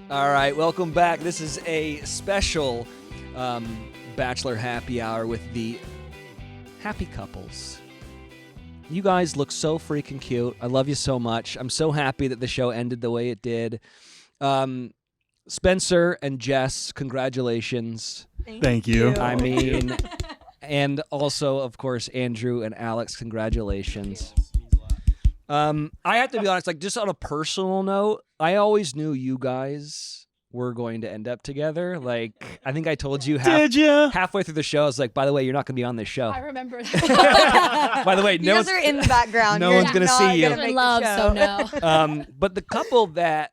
All right, welcome back. This is a special Bachelor Happy Hour with the happy couples. You guys look so freaking cute. I love you so much. I'm so happy that the show ended the way it did. Spencer and Jess, congratulations. Thank you. I mean, and also, of course, Andrew and Alex, congratulations. I have to be honest, like just on a personal note, I always knew you guys were going to end up together. Like, I think I told you halfway through the show, I was like, by the way, you're not going to be on this show. I remember that. By the way, you guys are in the background. No one's going to see you. I'm in love, so no. But the couple that,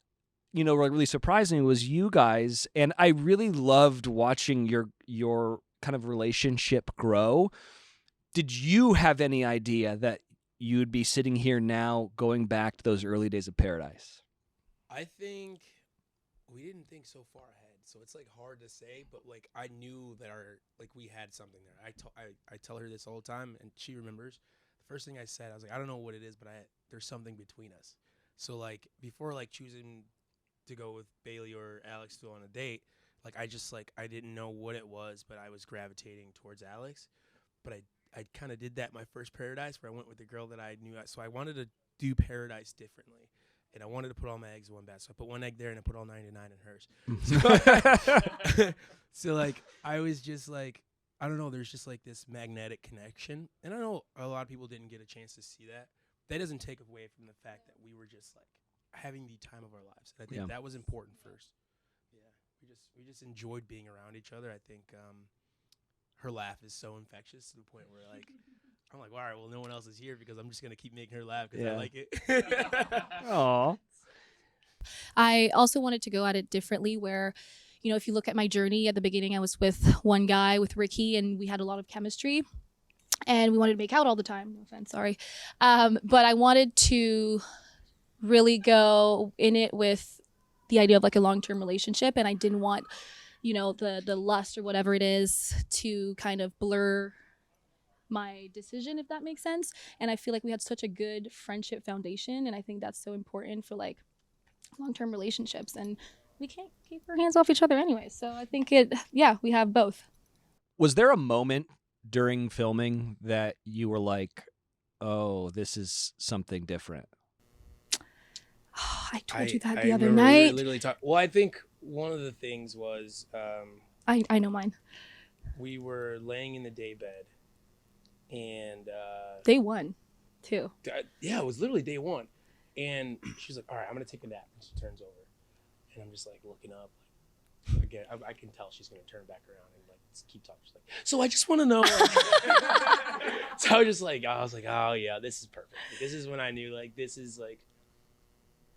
you know, really surprised me was you guys, and I really loved watching your kind of relationship grow. Did you have any idea that you'd be sitting here now going back to those early days of Paradise? I think we didn't think so far ahead, so it's like hard to say, but like I knew that we had something there. I tell her this all the time, and she remembers. The first thing I said, I was like, I don't know what it is, but there's something between us. So like before like choosing to go with Bailey or Alex to go on a date, like I didn't know what it was, but I was gravitating towards Alex. But I kind of did that my first Paradise, where I went with the girl that I knew. So I wanted to do Paradise differently. And I wanted to put all my eggs in one basket. So I put one egg there and I put all 99 in hers. So like, I was just like, I don't know, there's just like this magnetic connection. And I know a lot of people didn't get a chance to see that. That doesn't take away from the fact that we were just like having the time of our lives. And I think that was important first. Yeah, we just enjoyed being around each other. I think her laugh is so infectious to the point where like, I'm like, all right, well, no one else is here because I'm just going to keep making her laugh because I like it. Aww. I also wanted to go at it differently where, you know, if you look at my journey at the beginning, I was with one guy, with Ricky, and we had a lot of chemistry and we wanted to make out all the time. No offense, sorry. But I wanted to really go in it with the idea of like a long-term relationship, and I didn't want, you know, the lust or whatever it is to kind of blur my decision, if that makes sense. And I feel like we had such a good friendship foundation, and I think that's so important for like long-term relationships, and we can't keep our hands off each other anyway, so I think we have both. Was there a moment during filming that you were like, oh, this is something different? I told you that the other night. We literally well, I think one of the things was I know mine. We were laying in the day bed. And day one, too. Yeah, it was literally day one. And she's like, all right, I'm going to take a nap. And she turns over. And I'm just like looking up. Like, again, I can tell she's going to turn back around and like keep talking. She's like, so I just want to know. So I was like, oh yeah, this is perfect. Like, this is when I knew like this is like,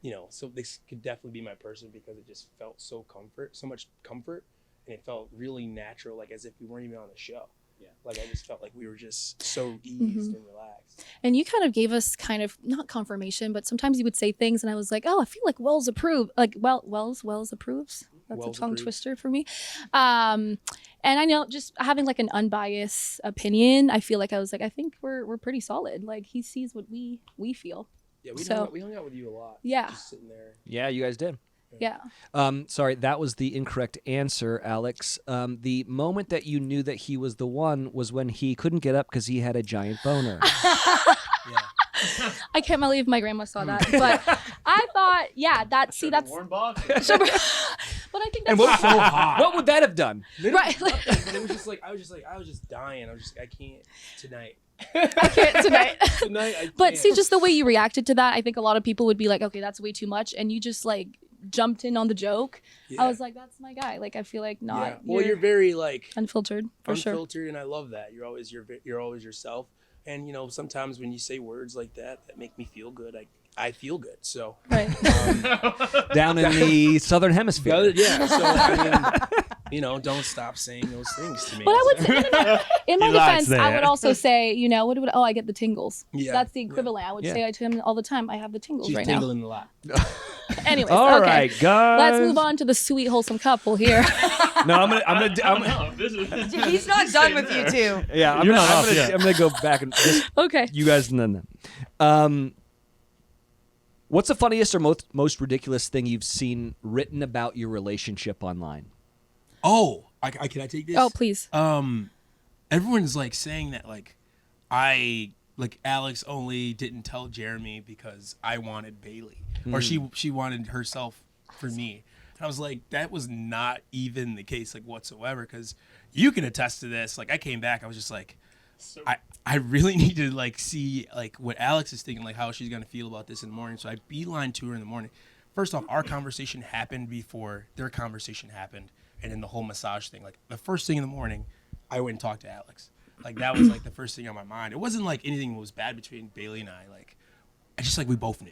you know, so this could definitely be my person because it just felt so much comfort. And it felt really natural, like as if we weren't even on the show. Yeah, like I just felt like we were just so eased and relaxed. And you kind of gave us kind of not confirmation, but sometimes you would say things, and I was like, "Oh, I feel like Wells approves." Like Wells approves. That's Wells a tongue twister for me. And I know, just having like an unbiased opinion, I feel like I was like, I think we're pretty solid. Like he sees what we feel. Yeah, we hung out with you a lot. Yeah, just sitting there. Yeah, you guys did. Yeah. Sorry, that was the incorrect answer, Alex. The moment that you knew that he was the one was when he couldn't get up because he had a giant boner. Yeah. I can't believe my grandma saw that, but I thought, that's Warm box. But I think that's and what, so hot. What would that have done? Right. But it was just like I was just dying. I was just I can't tonight. I can't tonight. Tonight I can't. But see, just the way you reacted to that, I think a lot of people would be like, okay, that's way too much, and you just like jumped in on the joke. Yeah. I was like, that's my guy. Like I feel like not. Yeah. Well, you're very like unfiltered for sure. Unfiltered, and I love that. You're always yourself. And you know, sometimes when you say words like that make me feel good, I feel good. So right. Down in the southern hemisphere. Yeah. So I mean, you know, don't stop saying those things to me. But I would say, in my defense, that. I would also say, you know, I get the tingles. Yeah. That's the equivalent. I would say to him all the time, I have the tingles She's right tingling a lot. Anyways, all okay. right, guys. Let's move on to the sweet, wholesome couple here. No, I'm gonna. He's not done with you two. Yeah, I'm gonna go back and just, Okay. you guys and then. What's the funniest or most ridiculous thing you've seen written about your relationship online? Oh, can I take this? Oh, please. Everyone's like saying that Alex only didn't tell Jeremy because I wanted Bailey, or she wanted herself for me. And I was like, that was not even the case, like, whatsoever, because you can attest to this. Like, I came back, I was just like, I really need to like see like what Alex is thinking, like how she's gonna feel about this in the morning. So I beeline to her in the morning. First off, our conversation happened before their conversation happened, and then the whole massage thing. Like the first thing in the morning, I went and talked to Alex. Like that was like the first thing on my mind. It wasn't like anything was bad between Bailey and I. Like I just like we both knew.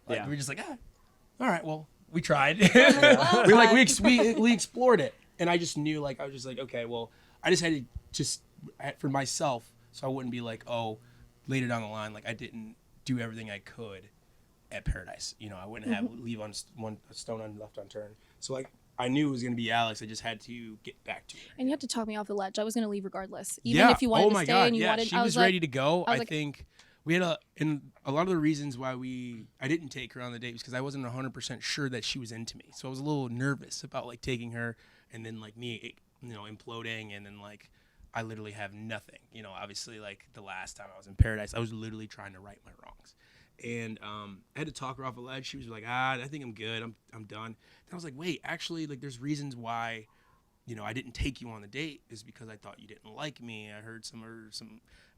Like we were just like, all right, well, we tried. we explored it, and I just knew, like I was just like, okay, well, I just had to just for myself, so I wouldn't be like, oh, later down the line, like I didn't do everything I could at Paradise. You know, I wouldn't have leave on one stone left unturned. So like I knew it was gonna be Alex. I just had to get back to her. And you had to talk me off the ledge. I was gonna leave regardless, even if you wanted to stay and you wanted. She was ready to go. I think we had and a lot of the reasons why I didn't take her on the date was because I wasn't 100% sure that she was into me. So I was a little nervous about like taking her and then like me, you know, imploding, and then like I literally have nothing. You know, obviously like the last time I was in Paradise, I was literally trying to right my wrongs. And I had to talk her off a ledge. She was like, I think I'm good. I'm done. And I was like, wait, actually, like there's reasons why, you know, I didn't take you on the date is because I thought you didn't like me. I heard some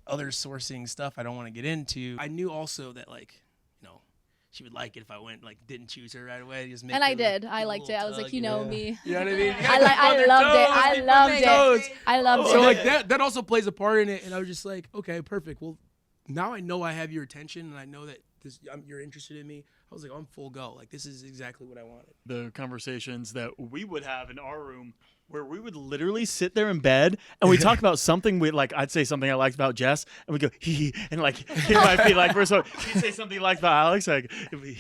other sourcing stuff I don't want to get into. I knew also that like, you know, she would like it if I went like didn't choose her right away. Just make and her, I did. like, I liked it. I was like, you know me. You know what I mean? I loved it. I loved So it. like that also plays a part in it. And I was just like, okay, perfect. Well, now I know I have your attention, and I know that you're interested in me. I was like, I'm full go. Like this is exactly what I wanted. The conversations that we would have in our room, where we would literally sit there in bed and we talk about something. We like, I'd say something I liked about Jess, and we go hee hee, and like it might be like first of all, she'd say something he liked about Alex, like hee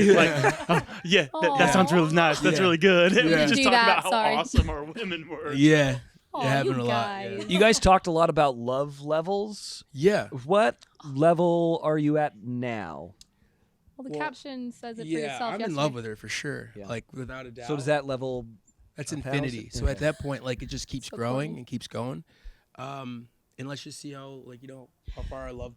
hee, like oh, yeah, that sounds really nice. That's really good. And we just talk about how awesome our women were. Yeah. Aw, It happened you a lot. guys. You guys talked a lot about love levels. Yeah. What level are you at now? Well, the caption says it for Yeah, yourself. I'm in love with her for sure. Yeah. Like without a doubt. So does that level? That's of infinity. house? So Okay. at that point, like it just keeps So growing cool. and keeps going. And let's just see how like how far our love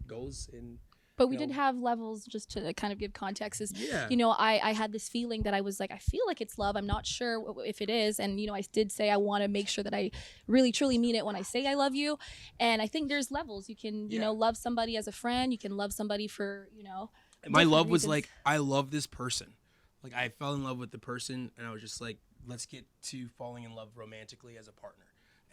goes. And But we did have levels, just to kind of give context. Is yeah, you know, I had this feeling that I was like, I feel like it's love. I'm not sure if it is. And, you know, I did say I want to make sure that I really, truly mean it when I say I love you. And I think there's levels. You can, you know, love somebody as a friend. You can love somebody for, you know. my different love was reasons. like I love this person. Like I fell in love with the person, and I was just like, let's get to falling in love romantically as a partner.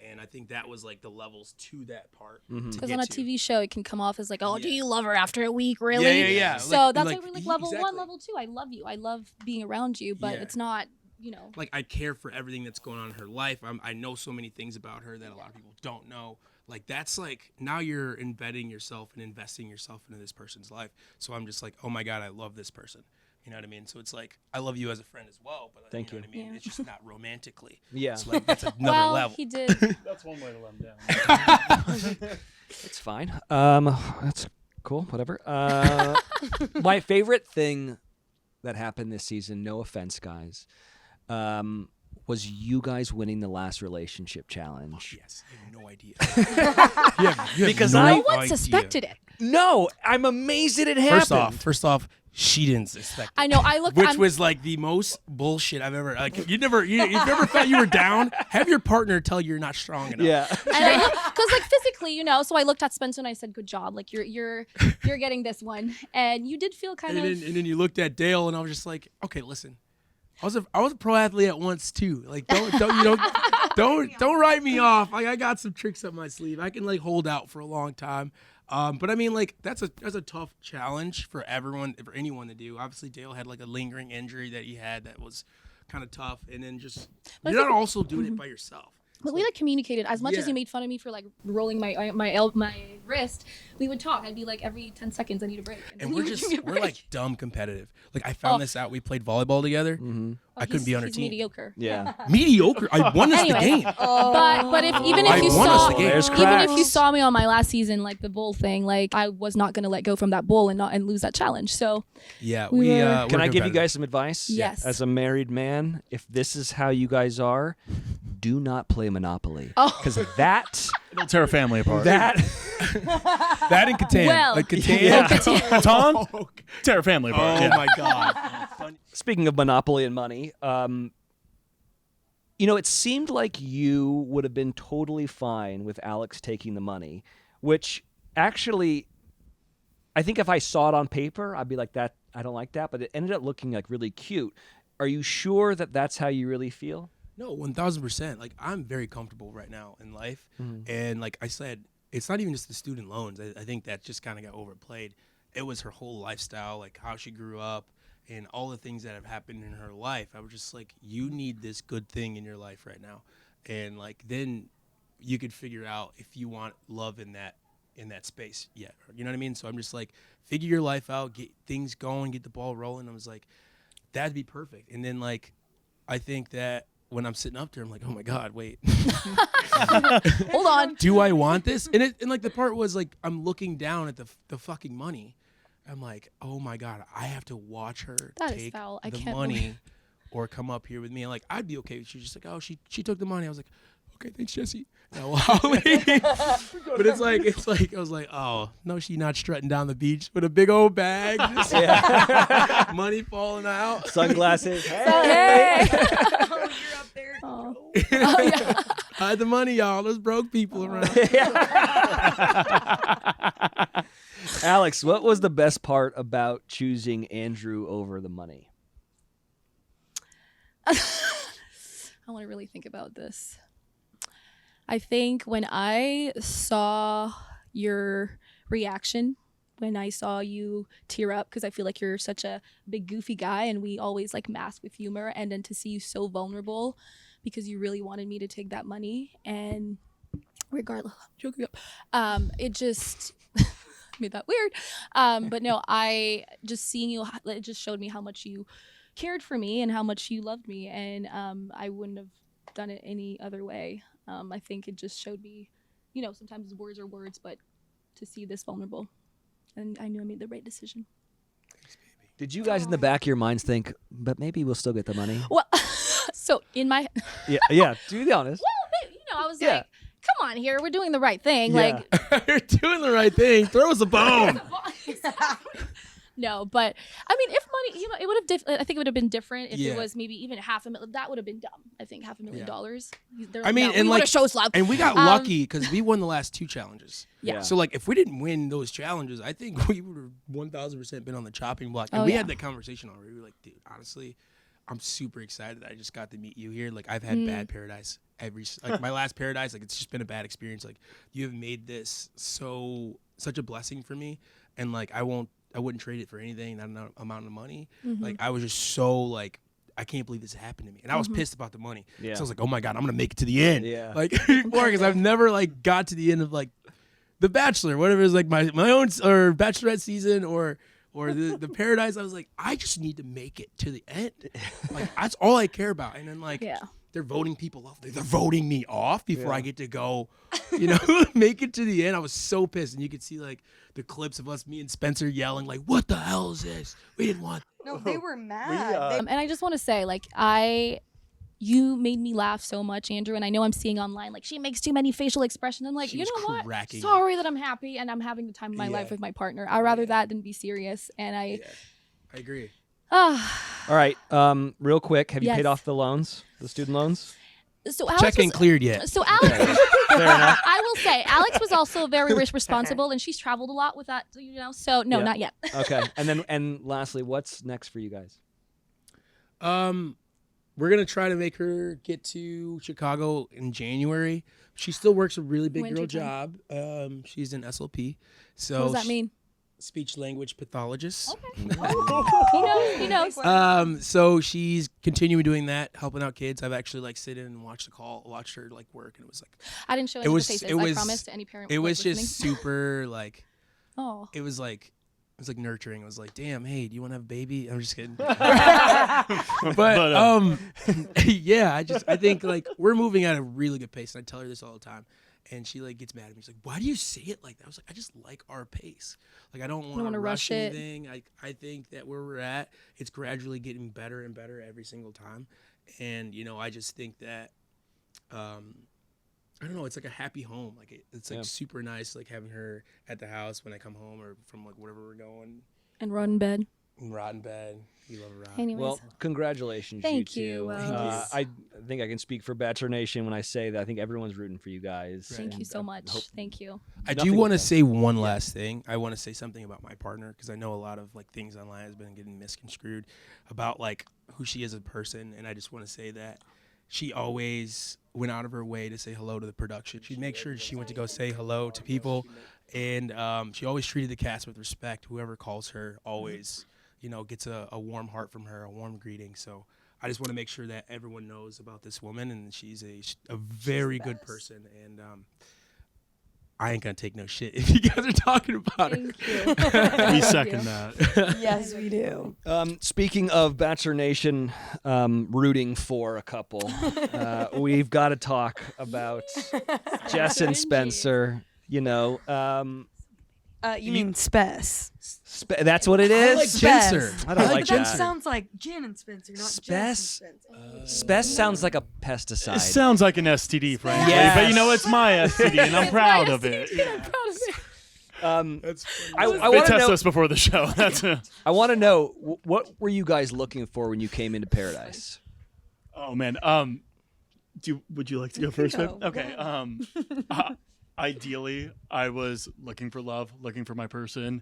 And I think that was like the levels to that part. Because on a TV show, it can come off as like, oh, do you love her after a week? Really? Yeah. So Like- that's like, why we're like level exactly. 1, level 2. I love you. I love being around you, but Yeah. it's not, you know. Like I care for everything that's going on in her life. I know so many things about her that a lot of people don't know. Like that's like now you're embedding yourself and investing yourself into this person's life. So I'm just like, oh my God, I love this person. You know what I mean? So it's like I love you as a friend as well, but Thank you know what I mean? Yeah. It's just not romantically. Yeah, It's like that's another Well, level. he did. That's one way to let him down. it's fine. That's cool. Whatever. My favorite thing that happened this season, no offense, guys, was you guys winning the last relationship challenge. Yes, I have no idea. you have Because no No one idea. suspected it. No, I'm amazed that it happened. First off, she didn't suspect it. I know. I looked. Which was like the most bullshit I've ever. Like you've never felt you were down. Have your partner tell you you're not strong enough. Yeah. because like physically, you know. So I looked at Spencer and I said, "Good job. Like you're getting this one." And you did feel kind And of. then you looked at Dale, and I was just like, okay, listen, I was a pro athlete at once too. Like don't write me off. Like I got some tricks up my sleeve. I can like hold out for a long time. But I mean, like that's a tough challenge for anyone to do. Obviously, Dale had like a lingering injury that he had that was kind of tough, and then just But I you're not think- also doing it by yourself. But we like communicated as much as Yeah. you made fun of me for like rolling my wrist. We would talk. I'd be like every 10 seconds I need a break. And then we're you would give me a we're break. like dumb competitive. Like I found this out. We played volleyball together. Mm-hmm. Oh, I couldn't be on her he's team. mediocre. Yeah. Mediocre. I won us the Anyway. game. But if even I if you won us saw the game. There's even if you cracks. saw me on my last season, like the bull thing, like I was not gonna let go from that bull and lose that challenge. So Yeah, We were- Can we're I give you competitive. guys some advice? Yes. As a married man, if this is how you guys are, do not play Monopoly. Oh. Because that It'll tear a family apart. that That in Catan. Well- like Catan. Yeah. Catan? Tear a family apart. Oh yeah. my god. speaking of Monopoly and money, it seemed like you would have been totally fine with Alex taking the money, which actually, I think if I saw it on paper, I'd be like, that I don't like that, but it ended up looking like really cute. Are you sure that that's how you really feel? No, 1000%. Like I'm very comfortable right now in life, and like I said, it's not even just the student loans. I think that just kind of got overplayed. It was her whole lifestyle, like how she grew up, and all the things that have happened in her life. I was just like, you need this good thing in your life right now, and like then you could figure out if you want love in that space yet. You know what I mean? So I'm just like, figure your life out, get things going, get the ball rolling. I was like, that'd be perfect. And then like, I think that when I'm sitting up there, I'm like, oh my God, wait. hold on. Do I want this? And like the part was like, I'm looking down at the fucking money. I'm like, oh my God, I have to watch her That is take foul. I the can't money believe- or come up here with me. And like, I'd be okay. She's just like, oh, she took the money. I was like, okay, thanks, Jesse. Now I'll leave. But it's like, I was like, oh, no, she not strutting down the beach with a big old bag. Just money falling out. Sunglasses. Hey. Oh, you're up there. Oh. Bro. Oh, yeah. I had the money, y'all. There's broke people around. Alex, what was the best part about choosing Andrew over the money? I want to really think about this. I think when I saw your reaction, when I saw you tear up, because I feel like you're such a big goofy guy and we always like mask with humor, and then to see you so vulnerable because you really wanted me to take that money, and regardless, it just made that weird. But no, I just seeing you, it just showed me how much you cared for me and how much you loved me, and I wouldn't have done it any other way. I think it just showed me, sometimes words are words, but to see this vulnerable, and I knew I made the right decision. Did you guys in the back of your minds think, but maybe we'll still get the money? Well, so in my, Yeah. To be honest. I was Yeah. like, come on here, we're doing the right thing. Yeah. Like, You're doing the right thing. Throw us a bone. no, but I mean, if money, it would have. I think it would have been different if Yeah. it was maybe even $500,000. That would have been dumb. I think $500,000. I mean, and we like, would show slap. and we got lucky because we won the last 2 challenges. Yeah. So like, if we didn't win those challenges, I think we would have 1000% been on the chopping block. And Oh, we yeah. had that conversation already. We were like, dude, honestly, I'm super excited that I just got to meet you here. Like, I've had bad Paradise like my last Paradise. Like, it's just been a bad experience. Like, you have made this such a blessing for me, and like, I wouldn't trade it for anything. That amount of money. Like, I was just so like, I can't believe this happened to me, and I was pissed about the money. Yeah. So I was like, oh my God, I'm gonna make it to the end. Yeah. Like, more because I've never like got to the end of like The Bachelor, whatever it is, like my own or Bachelorette season or the Paradise. I was like, I just need to make it to the end. Like, that's all I care about. And then like, Yeah. they're voting people off. They're voting me off before I get to go, make it to the end. I was so pissed. And you could see like the clips of me and Spencer yelling like, what the hell is this? We didn't want. No, they were mad. And I just want to say, like, you made me laugh so much, Andrew. And I know I'm seeing online, like, she makes too many facial expressions. I'm like, She you was know what? cracking Sorry that I'm happy and I'm having the time of my life Yeah. with my partner. I'd rather that than be serious. And I agree. All right. Real quick, have you Yes. paid off the loans, the student loans? so Alex Check ain't was, cleared yet. So Alex, Fair enough. I will say, Alex was also very responsible, and she's traveled a lot with that, So no, Yeah. not yet. Okay. And lastly, what's next for you guys? We're gonna try to make her get to Chicago in January. She still works a really big girl Wintertime. job. She's in SLP. So What does that mean? speech language pathologist. Okay. He knows. So she's continuing doing that, helping out kids. I've actually like sit in and watched her like work, and it was like I didn't show any it of was- the faces. it I was- promise to any parent. it was listening. just super like Oh. it was like nurturing. It was like, damn, hey, do you want to have a baby? I'm just kidding. Yeah, I think like we're moving at a really good pace, and I tell her this all the time. And she like gets mad at me. She's like, "Why do you say it like that?" I was like, "I just like our pace. Like I don't want wanna to rush rush it. anything. I think that where we're at, it's gradually getting better and better every single time. And I just think that, I don't know. It's like a happy home. Like it's like super nice, like having her at the house when I come home or from like wherever we're going. And rot in bed. And rot in bed. We love a rot. Anyways. Well, congratulations, Thank you you. two. Well, I think I can speak for Bachelor Nation when I say that I think everyone's rooting for you guys. Thank you and so I much. hope- Thank you. I Nothing do want to with that. say one last thing. I want to say something about my partner because I know a lot of like things online has been getting misconstrued about like who she is as a person, and I just want to say that she always went out of her way to say hello to the production. She'd make sure she went to go say hello to people, and she always treated the cast with respect. Whoever calls her always, gets a warm heart from her, a warm greeting. So I just want to make sure that everyone knows about this woman, and she's a very good person, and I ain't gonna take no shit if you guys are talking about her. Thank you. We Thank second you. that. Yes, we do. Speaking of Bachelor Nation rooting for a couple, we've got to talk about Jess and Spencer. You mean Spess. That's what it I is? like Spess. Spencer. I don't like But that that. sounds like Jen and Spencer, not Jess and Spencer. Spess sounds like a pesticide. It sounds like an STD, frankly, Yes. but it's my STD, and I'm proud of it. I'm proud of it. That's I They want to test know. us before the show. That's I want to know what were you guys looking for when you came into Paradise? Oh man. Would you like to go first, babe? No, Okay. Ideally, I was looking for love, looking for my person.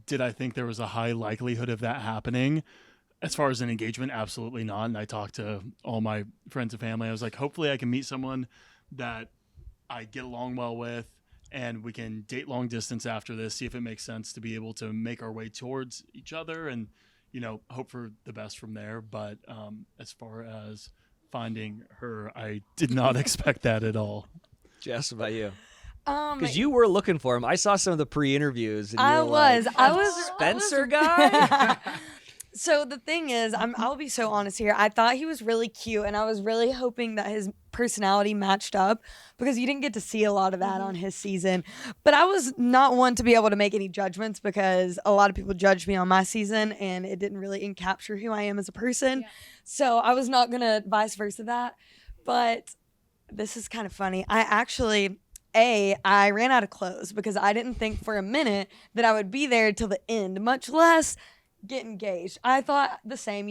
Did I think there was a high likelihood of that happening? As far as an engagement, absolutely not. And I talked to all my friends and family. I was like, hopefully I can meet someone that I get along well with, and we can date long distance after this, see if it makes sense to be able to make our way towards each other and, hope for the best from there. But as far as finding her, I did not expect that at all. Jess, what about you? Because you were looking for him. I saw some of the pre-interviews. And you I were was. like, I was Spencer guy. So the thing is, I'll be so honest here. I thought he was really cute, and I was really hoping that his personality matched up because you didn't get to see a lot of that on his season. But I was not one to be able to make any judgments because a lot of people judged me on my season, and it didn't really encapture who I am as a person. Yeah. So I was not gonna vice versa that. But this is kind of funny. I ran out of clothes because I didn't think for a minute that I would be there till the end, much less get engaged. I thought the same,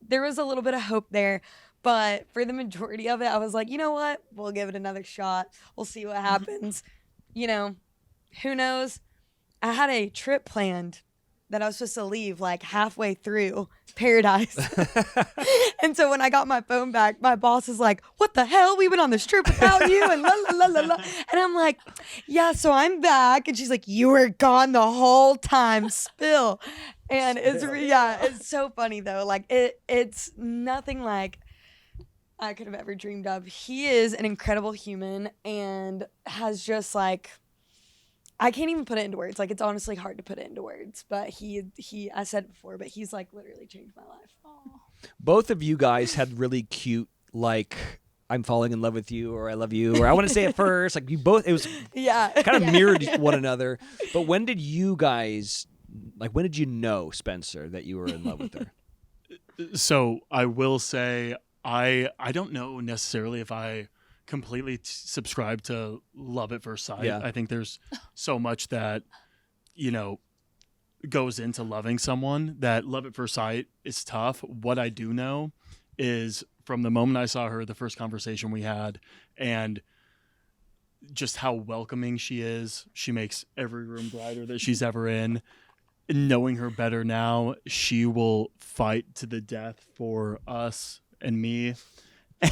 there was a little bit of hope there, but for the majority of it, I was like, you know what? We'll give it another shot. We'll see what happens. Who knows? I had a trip planned that I was supposed to leave like halfway through Paradise. And so when I got my phone back, my boss is like, what the hell? We went on this trip without you and la la la la la. And I'm like, yeah, so I'm back. And she's like, you were gone the whole time, spill. And it's so funny though. Like it's nothing like I could have ever dreamed of. He is an incredible human and has just like, I can't even put it into words. Like, it's honestly hard to put it into words. But I said it before, but he's like literally changed my life. Both of you guys had really cute, like, I'm falling in love with you, or I love you, or I want to say it first. Like, you both, it was Yeah. kind of mirrored one another. But when did you know, Spencer, that you were in love with her? So I will say I don't know necessarily if I completely subscribe to love at first sight. Yeah. I think there's so much that goes into loving someone that love at first sight is tough. What I do know is from the moment I saw her, the first conversation we had, and just how welcoming she is. She makes every room brighter that she's ever in. Knowing her better now, she will fight to the death for us and me.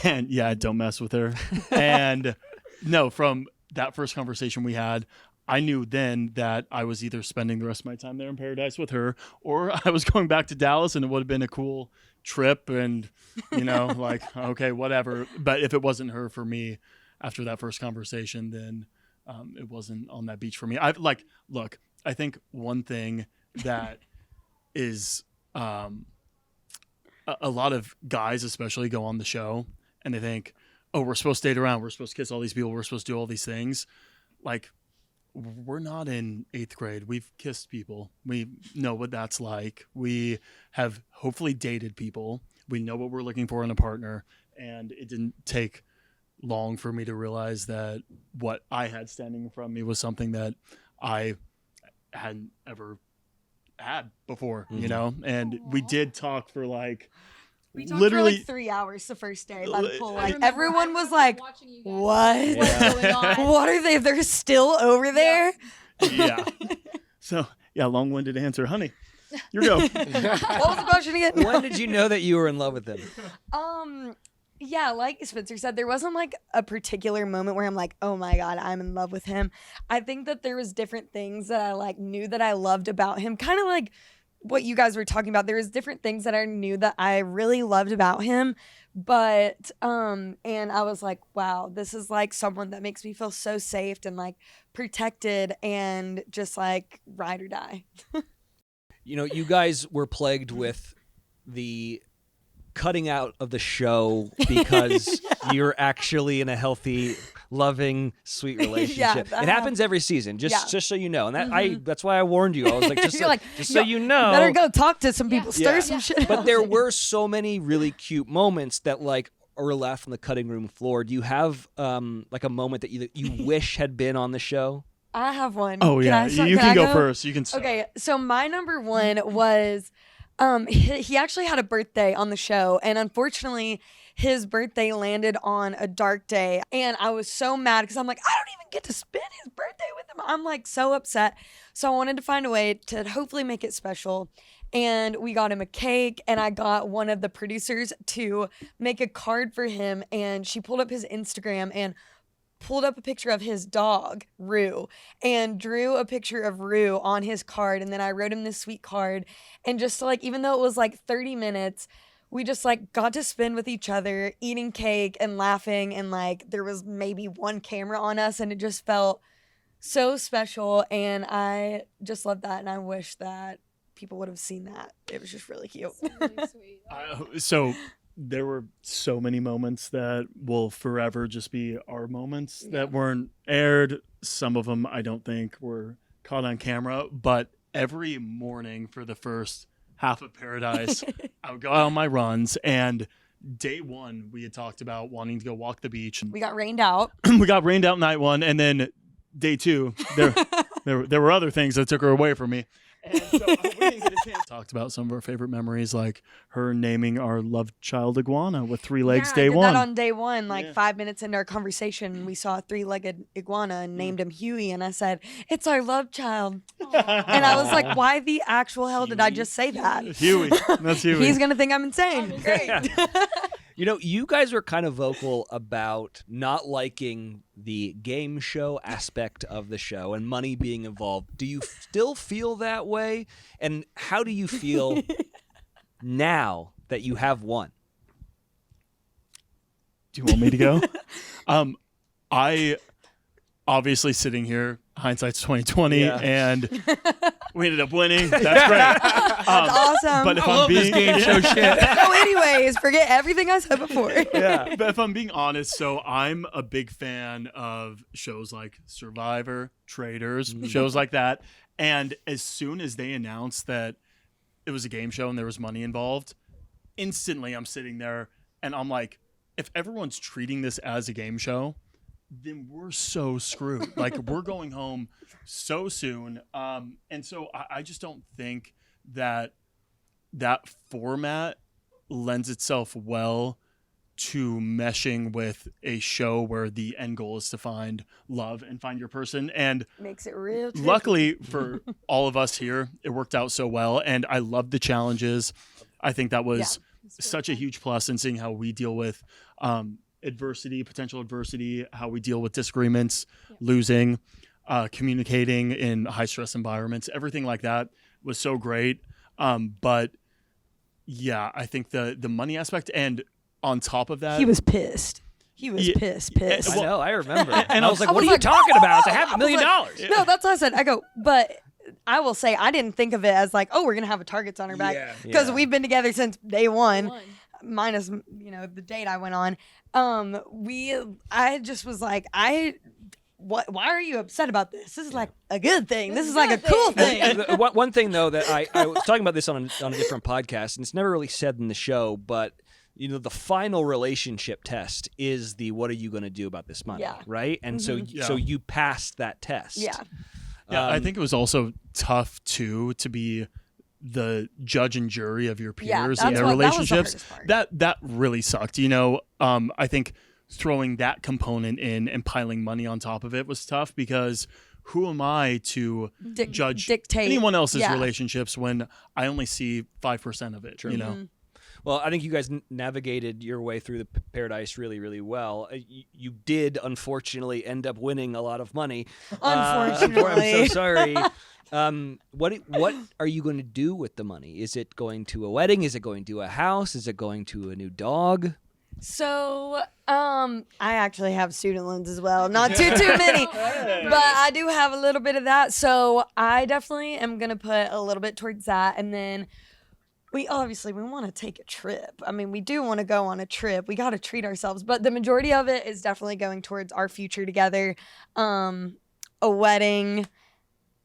And yeah, don't mess with her. And no, from that first conversation we had, I knew then that I was either spending the rest of my time there in Paradise with her, or I was going back to Dallas, and it would have been a cool trip. And like, okay, whatever. But if it wasn't her for me after that first conversation, then it wasn't on that beach for me. Look, I think one thing that is a lot of guys especially go on the show and they think, oh, we're supposed to date around, we're supposed to kiss all these people, we're supposed to do all these things. Like, we're not in 8th grade. We've kissed people. We know what that's like. We have hopefully dated people. We know what we're looking for in a partner. And it didn't take long for me to realize that what I had standing in front of me was something that I hadn't ever had before, and we did talk for like we talked literally for like 3 hours the first day by the pool. I Like remember- everyone I was remember like, watching you guys. what? What's going on? What are they? They're still over there? yeah. So long-winded answer, honey. You go. What was the question again? When did you know that you were in love with him? Yeah, like Spencer said, there wasn't like a particular moment where I'm like, oh my God, I'm in love with him. I think that there was different things that I like knew that I loved about him. Kind of like what you guys were talking about. There was different things that I knew that I really loved about him. But, and I was like, wow, this is like someone that makes me feel so safe and like protected and just like ride or die. You guys were plagued with the cutting out of the show because you're actually in a healthy, loving, sweet relationship. that It happens every season, just so you know. And that that's why I warned you. I was like, just, You're like, just so you know. Better go talk to some people, stir Yeah. some shit But up. there were so many really cute moments that like were left on the cutting room floor. Do you have like a moment that you wish had been on the show? I have one. Oh yeah, you can go first. You can start. Okay, so my number one was he actually had a birthday on the show, and unfortunately his birthday landed on a dark day, and I was so mad because I'm like, I don't even get to spend his birthday with him. I'm like so upset. So I wanted to find a way to hopefully make it special, and we got him a cake, and I got one of the producers to make a card for him, and she pulled up his Instagram and pulled up a picture of his dog, Rue, and drew a picture of Rue on his card. And then I wrote him this sweet card. And just like, even though it was like 30 minutes, we just like got to spend with each other, eating cake and laughing. And like, there was maybe one camera on us, and it just felt so special. And I just love that. And I wish that people would have seen that. It was just really cute. Really sweet. So there were so many moments that will forever just be our moments that weren't aired. Some of them I don't think were caught on camera, but every morning for the first half of Paradise, I would go out on my runs, and day one we had talked about wanting to go walk the beach. We got rained out. We got rained out night one, and then day two there were other things that took her away from me. And so we didn't get a chance. Talked about some of our favorite memories, like her naming our love child iguana with 3 legs I day did one. that on day one, like Yeah. 5 minutes into our conversation, we saw a 3-legged iguana and named him Huey, and I said, it's our love child. And I was like, why the actual hell did I just say that? Huey. That's Huey. He's going to think I'm insane. Great. You guys were kind of vocal about not liking the game show aspect of the show and money being involved. Do you still feel that way? And how do you feel now that you have won? Do you want me to go? I obviously sitting here, hindsight's 2020, Yeah. and we ended up winning. That's great. That's awesome. But if I I'm love this being game show shit. So anyways, forget everything I said before. Yeah. But if I'm being honest, so I'm a big fan of shows like Survivor, Traders, shows like that. And as soon as they announced that it was a game show and there was money involved, instantly I'm sitting there and I'm like, if everyone's treating this as a game show, then we're so screwed. Like, we're going home so soon. And so I just don't think that format lends itself well to meshing with a show where the end goal is to find love and find your person. And Makes it real tricky. luckily for all of us here, it worked out so well. And I loved the challenges. I think that was such a huge plus in seeing how we deal with adversity, potential adversity, how we deal with disagreements, losing. communicating in high stress environments, everything like that was so great. But yeah, I think the money aspect, and on top of that, He was pissed. He was Yeah, pissed. I know, I remember. And And I was like, I what was are you like, talking about? It's I was $500,000. No, that's what I said. I go, but I will say I didn't think of it as like, oh, we're gonna have a targets on our back Yeah. because Yeah. we've been together since day one, One. minus the date I went on. I just was like, why are you upset about this? This is like a good thing. This is like a cool thing. And one thing though that I was talking about this on a different podcast, and it's never really said in the show, but the final relationship test is the what are you going to do about this money, Yeah. right? And so Yeah. you passed that test. Yeah. Yeah, I think it was also tough too to be the judge and jury of your Yeah, peers that's and their what- that was the relationships. hardest part. That really sucked. I think throwing that component in and piling money on top of it was tough because who am I to judge dictate anyone else's yeah. relationships when I only see 5% of it? True. You know. Mm-hmm. Well, I think you guys navigated your way through the paradise really, really well. You did, unfortunately, end up winning a lot of money. Unfortunately. I'm so sorry. What are you going to do with the money? Is it going to a wedding? Is it going to a house? Is it going to a new dog? So, I actually have student loans as well. Not too many, but I do have a little bit of that. So I definitely am gonna put a little bit towards that, and then we want to take a trip. I mean, we do want to go on a trip. We got to treat ourselves, but the majority of it is definitely going towards our future together, a wedding.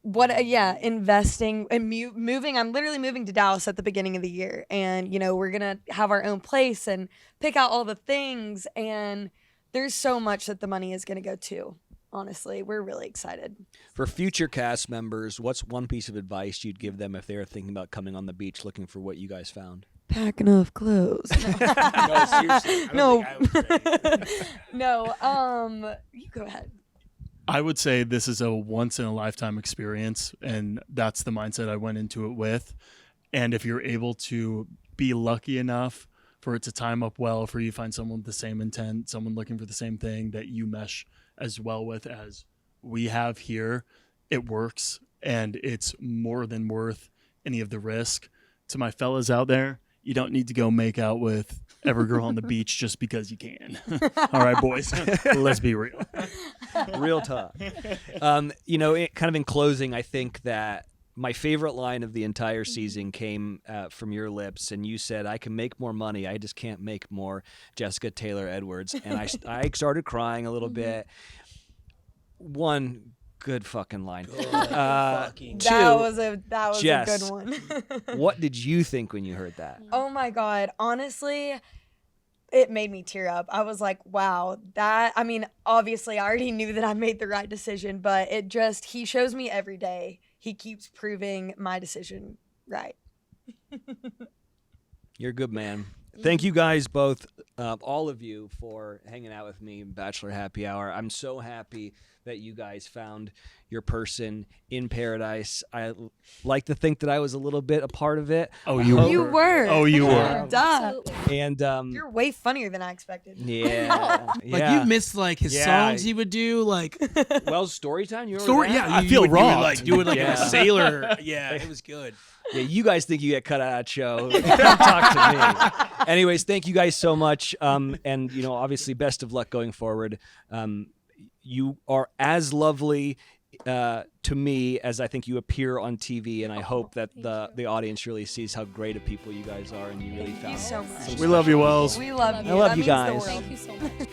Investing and moving. I'm literally moving to Dallas at the beginning of the year, and we're gonna have our own place and pick out all the things. And there's so much that the money is gonna go to. Honestly, we're really excited. For future cast members, what's one piece of advice you'd give them if they were thinking about coming on the beach looking for what you guys found? Pack enough clothes. No, seriously. No. I don't think I would say. No. You go ahead. I would say this is a once in a lifetime experience, and that's the mindset I went into it with. And if you're able to be lucky enough for it to time up well, for you to find someone with the same intent, someone looking for the same thing that you mesh as well with as we have here, it works, and it's more than worth any of the risk. To my fellas out there, you don't need to go make out with every girl on the beach just because you can. All right, boys, let's be real. Real talk. Kind of in closing, I think that my favorite line of the entire season came from your lips, and you said, "I can make more money. I just can't make more Jessica Taylor Edwards." And I started crying a little bit. One, good fucking line. Two, That was a Jess. good one. what did you think when you heard that? Oh my God. Honestly, it made me tear up. I was like, wow, obviously I already knew that I made the right decision, but he shows me every day. He keeps proving my decision right. You're a good man. Thank you guys both, all of you, for hanging out with me in Bachelor Happy Hour. I'm so happy that you guys found your person in paradise. I like to think that I was a little bit a part of it. Oh, you were. You were. Oh, you were. Yeah, Duh. absolutely. And You're way funnier than I expected. yeah, Like yeah. you missed like his Yeah. songs he would do, like Well, story time. You remember story. that? Yeah, I you feel would do it, robbed. like do it like Yeah. a sailor. Yeah, it was good. Yeah, you guys think you get cut out of that show. Talk to me. Anyways, thank you guys so much. And obviously, best of luck going forward. You are as lovely to me as I think you appear on TV, and I hope that the audience really sees how great of people you guys are, and you really Thank found you so much. We love you, Wells. We love you. I love That you means the guys. world. Thank you so much.